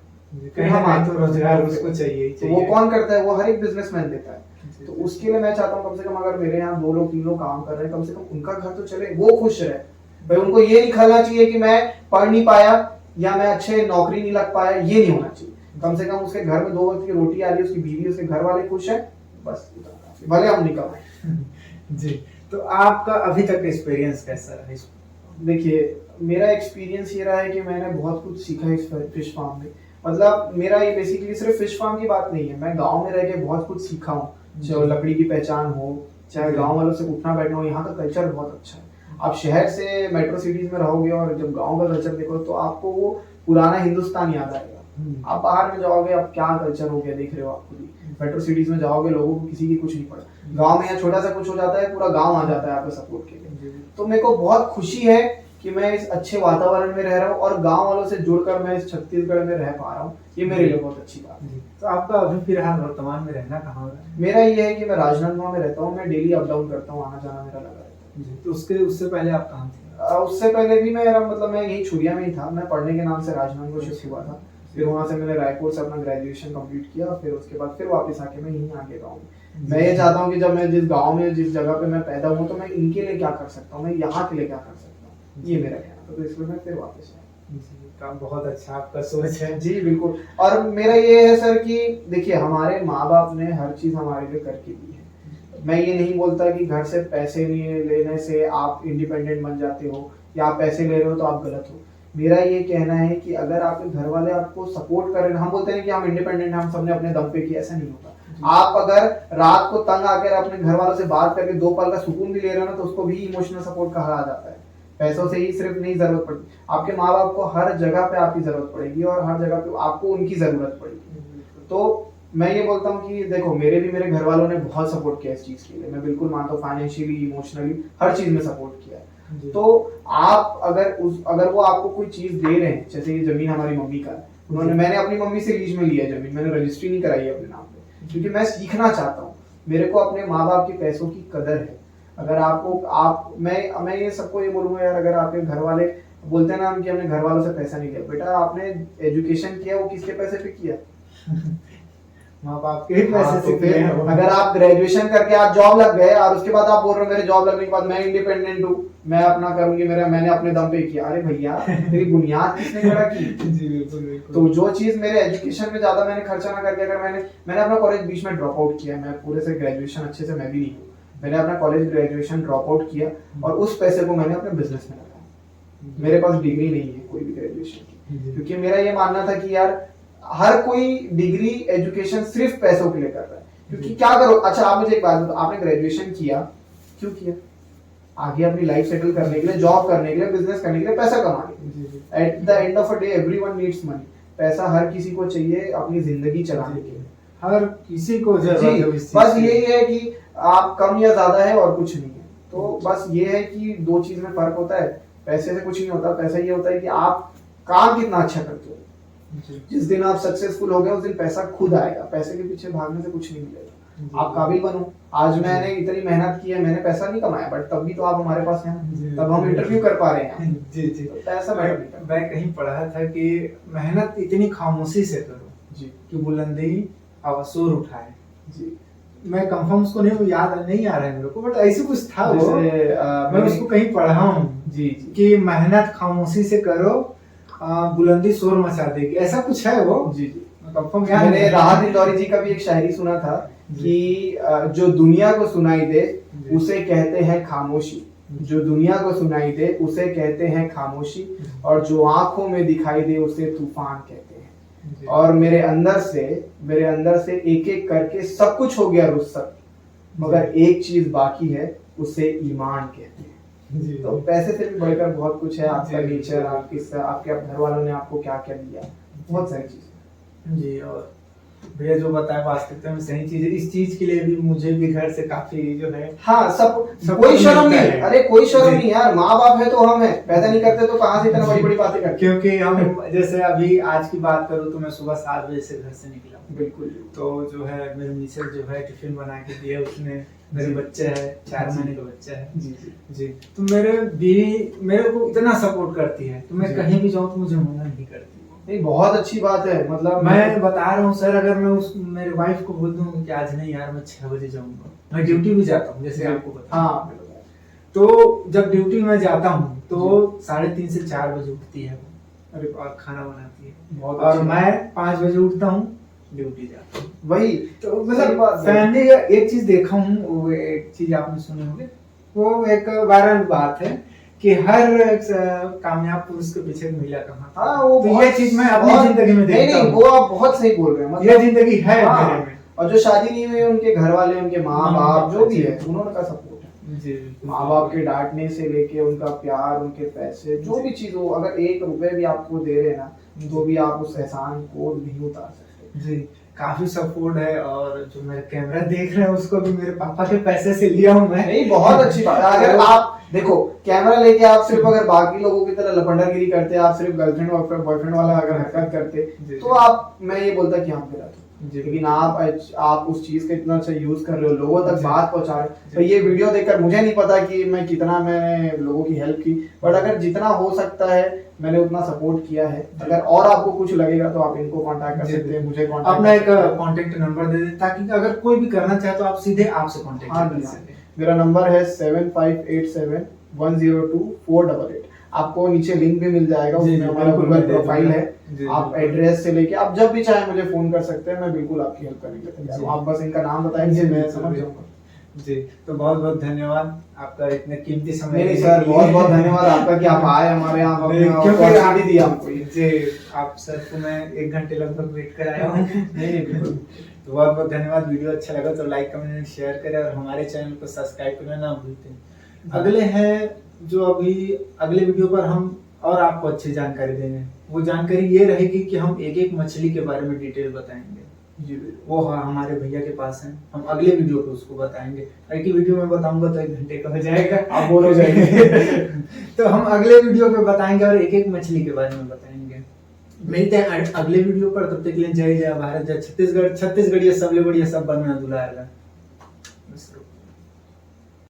कहीं ना कहीं तो रोजगार उसको चाहिए। तो वो कौन करता है? वो हर एक बिजनेसमैन देता है। तो उसके लिए मैं चाहता हूँ कम से कम अगर मेरे यहाँ 2 लोग 3 लोग काम कर रहे हैं, कम से कम उनका घर तो चले, वो खुश रहे भाई। उनको ये नहीं खलना चाहिए कि मैं पढ़ नहीं पाया या मैं अच्छे नौकरी नहीं लग पाया, ये नहीं होना चाहिए। कम से कम उसके घर में 2 वक्त की रोटी आ रही है, उसकी बीवी उसके घर वाले खुश है, बस इतना काफी, भले हम नहीं कमाए। जी। तो आपका अभी तक एक्सपीरियंस कैसा रहा इसमें? देखिए, मेरा एक्सपीरियंस ये रहा है कि मैंने बहुत कुछ सीखा इस फिश फार्म में। मतलब मेरा ये बेसिकली सिर्फ फिश फार्म की बात नहीं है, मैं गांव में रह के बहुत कुछ सीखा हूँ। चाहे लकड़ी की पहचान हो, चाहे गांव वालों से उठना बैठना हो, यहाँ का कल्चर बहुत अच्छा है। आप शहर से मेट्रो सिटीज में रहोगे और जब गांव का कल्चर देखो तो आपको वो पुराना हिंदुस्तान याद आएगा। आप बाहर में जाओगे, अब क्या कल्चर हो गया देख रहे हो आप खुद ही। मेट्रो सिटीज में जाओगे, लोगों को किसी की कुछ नहीं पड़ा। गांव में यहाँ छोटा सा कुछ हो जाता है, पूरा गांव आ जाता है आपके सपोर्ट के लिए। तो मेरे को बहुत खुशी है कि मैं इस अच्छे वातावरण में रह रहा हूँ और गांव वालों से जुड़कर मैं इस छत्तीसगढ़ में रह पा रहा हूँ। ये मेरे लिए बहुत अच्छी बात है। तो आपका अभी फिलहाल वर्तमान में रहना कहाँ हो रहा है? मेरा ये है कि मैं राजनांदगांव में रहता हूँ। मैं डेली अप डाउन करता हूँ, आना जाना मेरा लगा रहता है। तो उससे पहले आप कहाँ थे? उससे पहले भी मेरा मतलब मैं यही छुरिया में ही था। मैं पढ़ने के नाम से राजनांदगांव शिफ्ट हुआ था, फिर वहाँ से मैंने रायपुर से अपना ग्रेजुएशन कंप्लीट किया, फिर उसके बाद फिर वापस आके मैं यहीं आके गाँव में। मैं ये चाहता हूँ कि जब मैं जिस गाँव में जिस जगह पे मैं पैदा हुआ तो मैं इनके लिए क्या कर सकता हूँ, मैं यहाँ के लिए क्या कर सकता हूँ, ये मेरा कहना था। तो इसलिए मैं फिर वापस आया। काम बहुत अच्छा आपका सोच है। जी बिल्कुल। और मेरा ये है सर कि देखिए, हमारे माँ बाप ने हर चीज हमारे लिए करके दी है। मैं ये नहीं बोलता कि घर से पैसे नहीं लेने से आप इंडिपेंडेंट बन जाते हो या आप पैसे ले रहे हो तो आप गलत हो। मेरा ये कहना है कि अगर आपके घर वाले आपको सपोर्ट कर रहे हैं, हम बोलते हैं कि हम इंडिपेंडेंट हैं, हम सबने अपने दम पे किया, ऐसा नहीं होता। आप अगर रात को तंग आकर अपने घर वालों से बात करके 2 पल का सुकून भी ले रहे हो ना, तो उसको भी इमोशनल सपोर्ट कहा जाता है। पैसों से ही सिर्फ नहीं जरूरत पड़ती, आपके माँ बाप को हर जगह पे आपकी जरूरत पड़ेगी और हर जगह पे आपको उनकी जरूरत पड़ेगी। तो मैं ये बोलता हूँ कि देखो, मेरे घर वालों ने बहुत सपोर्ट किया इस चीज के लिए। मैं बिल्कुल मानता हूँ, फाइनेंशियली, इमोशनली, हर चीज में सपोर्ट किया है। तो आप अगर वो आपको कोई चीज दे रहे हैं, जैसे ये जमीन हमारी मम्मी का है, मैंने अपनी मम्मी से लीज में लिया है जमीन, मैंने रजिस्ट्री नहीं कराई है अपने नाम पे, क्योंकि मैं सीखना चाहता हूँ। मेरे को अपने माँ बाप के पैसों की कदर है। अगर मैं ये सबको ये बोलूंगा यार, अगर आपके घर वाले बोलते हैं ना कि हमने घर वालों से पैसा नहीं लिया, बेटा आपने एजुकेशन किया वो किसके पैसे पे किया? माँ बाप के पैसे से फिर किया। अगर आप ग्रेजुएशन करके आज जॉब लग गए और उसके बाद आप बोल रहे हो मेरे जॉब लगने के बाद मैं इंडिपेंडेंट हूँ, मैं अपना करूंगी, मैंने अपने दम पे किया। अरे भैया, तेरी बुनियाद किसने खड़ा की? जी बिल्कुल बिल्कुल। तो जो चीज मेरे एजुकेशन में ज्यादा मैंने खर्चा ना करके, अगर मैंने अपना कॉलेज बीच में ड्रॉप आउट किया, मैं पूरे से ग्रेजुएशन अच्छे से मैं भी नहीं हूँ, मैंने अपना कॉलेज ग्रेजुएशन ड्रॉप आउट किया और उस पैसे को मैंने अपने बिजनेस में लगाया। मेरे पास डिग्री नहीं है कोई भी ग्रेजुएशन की, क्योंकि मेरा ये मानना था कि यार हर कोई डिग्री एजुकेशन सिर्फ पैसों के लिए कर रहा है। क्योंकि क्या करो, अच्छा आप मुझे एक बात बताओ, आपने ग्रेजुएशन किया क्यों किया? आगे अपनी लाइफ सेटल करने के लिए, जॉब करने के लिए, बिजनेस करने के लिए, पैसा कमाने के लिए। At the end of a day everyone needs money. पैसा हर किसी को चाहिए अपनी जिंदगी चलाने के लिए, हर किसी को जरूरत है। बस यही है कि आप कम या ज्यादा है और कुछ नहीं है। तो बस ये है कि 2 चीज में फर्क होता है, पैसे से कुछ नहीं होता। पैसा ये होता है कि आप काम कितना अच्छा करते हो। जिस दिन आप सक्सेसफुल हो गए उस दिन पैसा खुद आएगा, पैसे के पीछे भागने से कुछ नहीं मिलेगा। आप काबिल बनो। आज मैंने इतनी मेहनत की है, मैंने पैसा नहीं कमाया, बट तब भी तो आप हमारे पास हैं, तब हम इंटरव्यू कर पा रहे हैं। जी जी। तो पैसा मैं कहीं पढ़ा था कि मेहनत इतनी खामोशी से करो जी कि बुलंदी शोर उठाए। जी। मैं कंफर्म उसको नहीं याद नहीं आ रहा है मेरे को, बट ऐसे कुछ था वो, मैं उसको कहीं पढ़ा हूँ जी कि मेहनत खामोशी से करो, बुलंदी शोर मचा देगी, ऐसा कुछ है वो। जी जी। कंफर्म मैंने राहत इंदौरी जी का भी एक शायरी सुना था कि जो दुनिया को सुनाई दे उसे कहते हैं खामोशी, जो दुनिया को सुनाई दे उसे कहते हैं खामोशी, और जो आंखों में दिखाई दे उसे तूफान कहते हैं। और मेरे अंदर से एक एक करके सब कुछ हो गया रुखसत, मगर एक चीज बाकी है, उसे ईमान कहते हैं। तो पैसे से भी बढ़कर बहुत कुछ है, आपका नेचर, आपके घर वालों ने आपको क्या क्या दिया, बहुत सारी चीजें। जी, और भैया जो बताया वास्तविकता में सही चीज है। इस चीज के लिए भी मुझे भी घर से काफी जो है हाँ, सब कोई कुछ शर्म मिलता नहीं, है। अरे कोई शर्म नहीं यार, माँ बाप है तो हम है, पैदा नहीं करते तो कहाँ से इतना बड़ी बड़ी बातें करते। क्योंकि हम जैसे अभी आज की बात करूँ तो मैं सुबह 7 बजे से घर से निकला हूँ। बिल्कुल। तो जो है मेरे मिसेज जो है टिफिन बना के दिया उसने, मेरे बच्चे है 4 महीने का बच्चा है। जी जी जी, तो मेरे बीवी मेरे को इतना सपोर्ट करती है, तो मैं जी। कहीं भी जाऊँ तो मुझे मना नहीं करती। नहीं, बहुत अच्छी बात है, मतलब मैं बता रहा हूँ सर, अगर मैं उस मेरे वाइफ को बोल दूँ कि आज नहीं यार मैं 6 बजे जाऊंगा, मैं ड्यूटी भी जाता हूँ जैसे आपको बता। हाँ, तो जब ड्यूटी में जाता हूँ तो 3:30 से 4 बजे उठती है वो, अरे और खाना बनाती है, बहुत और अच्छी मैं 5 बजे उठता हूँ, ड्यूटी जाता हूँ। वही तो सही मतलब बात है। फैमिली का एक चीज देखा हूँ, वो एक चीज आपने सुनी होगी, वो एक वायरल बात है कि हर कामयाब पुरुष के पीछे एक महिला कमाता है। हाँ, वो तो ये बहुत- चीज मैं अपनी बहुत- जिंदगी में नहीं देखता नहीं, हूँ। वो आप बहुत सही बोल रहे हैं, ये जिंदगी है हाँ, मेरे में। और जो शादी नहीं हुई उनके घर वाले, उनके माँ बाप जो भी है, उन्होंने का सपोर्ट है। जी, माँ बाप के डांटने से लेके उनका प्यार, उनके पैसे, जो भी चीज हो, अगर 1 रुपए भी आपको दे रहे ना, तो भी आप उस एहसान को नहीं उतार सकते। जी, काफी सपोर्ट है। और जो मेरा कैमरा देख रहे हैं उसको भी मेरे पापा के पैसे से लिया हूँ मैं। नहीं, बहुत अच्छी बात है। अगर आप देखो कैमरा लेके आप सिर्फ अगर बाकी लोगों की तरह लपंडरगिरी करते, आप सिर्फ गर्लफ्रेंड और बॉयफ्रेंड वाला अगर हरकत करते, जी। तो आप, मैं ये बोलता कि हम गलत हो। जी। लेकिन आप उस चीज का इतना अच्छा यूज कर रहे हो, लोगों तक जी। बात पहुंचा रहे हो। तो ये वीडियो देखकर मुझे नहीं पता कि मैंने लोगों की हेल्प की, बट अगर जितना हो सकता है मैंने उतना सपोर्ट किया है। अगर और आपको कुछ लगेगा तो आप इनको कांटेक्ट कर जी। सकते हैं, मुझे अपना कांटेक्ट एक कांटेक्ट नंबर दे दें, ताकि अगर कोई भी करना चाहे तो आप सीधे आपसे कांटेक्ट हाँ कर जी, सकें। मेरा नंबर है 7587102488। आपको नीचे लिंक भी मिल जाएगा, जी, उसमें जी, हमारा बिल्कुल, गूगल मैं दे प्रोफाइल दूंगा। है। जी, आप बिल्कुल। एड्रेस से लेके आप जब भी चाहे मुझे फोन कर सकते हैं, मैं बिल्कुल आपकी हेल्प करने के लिए तैयार हूं। जी। आप बस इनका नाम बताएंगे, जी, मैं बिल्कुल, समझ बिल्कुल। जाऊंगा। जी, तो बहुत बहुत धन्यवाद आपका इतने कीमती समय नहीं देने सर, के लिए। बहुत बहुत धन्यवाद आपका कि आप आए हमारे यहाँ, नहीं, अपने क्योंकि opportunity दी हमको ये। जी, आप सर को मैं 1 घंटे लगभग वेट कर आया हूँ। नहीं बिल्कुल। तो बहुत बहुत धन्यवाद। वीडियो अच्छा लगा तो लाइक कमेंट शेयर करें, और हमारे चैनल को सब्सक्राइब करना ना भूलते। अगले हैं जो अगले वीडियो पर हम और आपको अच्छी जानकारी देंगे। वो जानकारी ये रहेगी कि हम एक एक मछली के बारे में डिटेल बताएंगे। जी वो हमारे भैया के पास है, हम अगले वीडियो पे उसको बताएंगे। एक ही वीडियो में बताऊंगा तो 1 घंटे का हो जाएगा, आप बोर हो जाएंगे। तो हम अगले वीडियो पे बताएंगे और एक एक मछली के बारे में बताएंगे। मिलते हैं अगले वीडियो पर, तब तक के लिए जय जय भारत, जय छत्तीसगढ़, छत्तीसगढ़िया सब ले बढ़िया, सब बनना दुलारा।